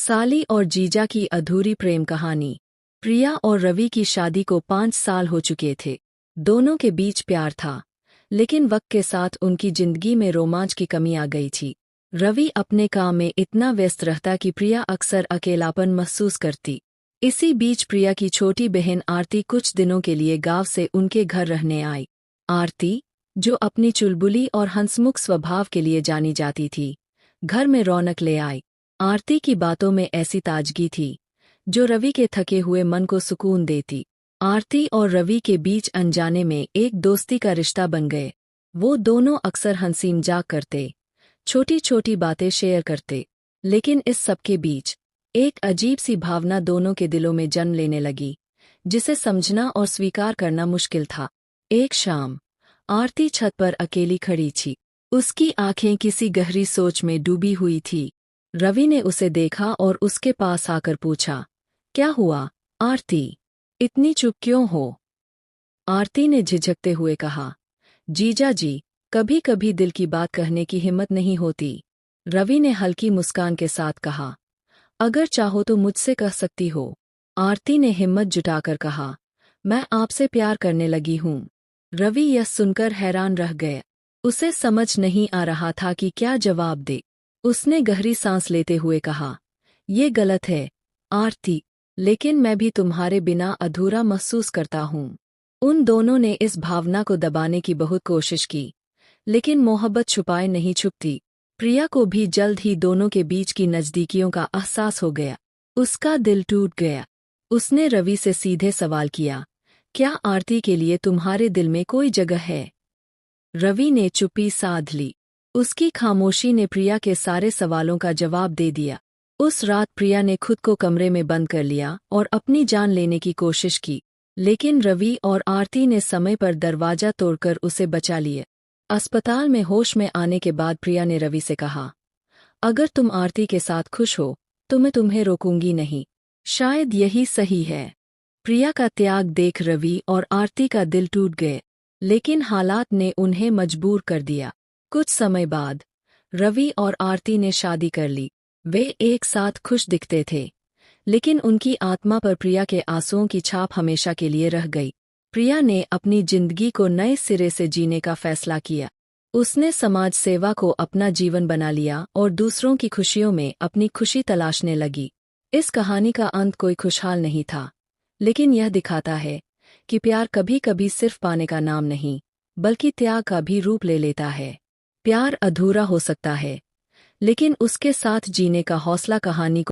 साली और जीजा की अधूरी प्रेम कहानी। प्रिया और रवि की शादी को 5 साल हो चुके थे। दोनों के बीच प्यार था, लेकिन वक्त के साथ उनकी जिंदगी में रोमांच की कमी आ गई थी। रवि अपने काम में इतना व्यस्त रहता कि प्रिया अक्सर अकेलापन महसूस करती। इसी बीच प्रिया की छोटी बहन आरती कुछ दिनों के लिए गांव से उनके घर रहने आई। आरती, जो अपनी चुलबुली और हंसमुख स्वभाव के लिए जानी जाती थी, घर में रौनक ले आई। आरती की बातों में ऐसी ताजगी थी जो रवि के थके हुए मन को सुकून देती। आरती और रवि के बीच अनजाने में एक दोस्ती का रिश्ता बन गए। वो दोनों अक्सर हंसी मजाक करते, छोटी छोटी बातें शेयर करते, लेकिन इस सब के बीच एक अजीब सी भावना दोनों के दिलों में जन्म लेने लगी, जिसे समझना और स्वीकार करना मुश्किल था। एक शाम आरती छत पर अकेली खड़ी थी। उसकी आंखें किसी गहरी सोच में डूबी हुई थी। रवि ने उसे देखा और उसके पास आकर पूछा, क्या हुआ आरती, इतनी चुप क्यों हो? आरती ने झिझकते हुए कहा, जीजा जी, कभी कभी दिल की बात कहने की हिम्मत नहीं होती। रवि ने हल्की मुस्कान के साथ कहा, अगर चाहो तो मुझसे कह सकती हो। आरती ने हिम्मत जुटाकर कहा, मैं आपसे प्यार करने लगी हूँ। रवि यह सुनकर हैरान रह गया। उसे समझ नहीं आ रहा था कि क्या जवाब दे। उसने गहरी सांस लेते हुए कहा, ये गलत है आरती, लेकिन मैं भी तुम्हारे बिना अधूरा महसूस करता हूँ। उन दोनों ने इस भावना को दबाने की बहुत कोशिश की, लेकिन मोहब्बत छुपाए नहीं छुपती। प्रिया को भी जल्द ही दोनों के बीच की नज़दीकियों का एहसास हो गया। उसका दिल टूट गया। उसने रवि से सीधे सवाल किया, क्या आरती के लिए तुम्हारे दिल में कोई जगह है? रवि ने चुप्पी साध ली। उसकी खामोशी ने प्रिया के सारे सवालों का जवाब दे दिया। उस रात प्रिया ने खुद को कमरे में बंद कर लिया और अपनी जान लेने की कोशिश की, लेकिन रवि और आरती ने समय पर दरवाजा तोड़कर उसे बचा लिया। अस्पताल में होश में आने के बाद प्रिया ने रवि से कहा, अगर तुम आरती के साथ खुश हो तो मैं तुम्हें रोकूंगी नहीं। शायद यही सही है। प्रिया का त्याग देख रवि और आरती का दिल टूट गए, लेकिन हालात ने उन्हें मजबूर कर दिया। कुछ समय बाद रवि और आरती ने शादी कर ली। वे एक साथ खुश दिखते थे, लेकिन उनकी आत्मा पर प्रिया के आंसुओं की छाप हमेशा के लिए रह गई। प्रिया ने अपनी जिंदगी को नए सिरे से जीने का फैसला किया। उसने समाज सेवा को अपना जीवन बना लिया और दूसरों की खुशियों में अपनी खुशी तलाशने लगी। इस कहानी का अंत कोई खुशहाल नहीं था, लेकिन यह दिखाता है कि प्यार कभी कभी सिर्फ पाने का नाम नहीं, बल्कि त्याग का भी रूप ले लेता है। प्यार अधूरा हो सकता है, लेकिन उसके साथ जीने का हौसला कहानी को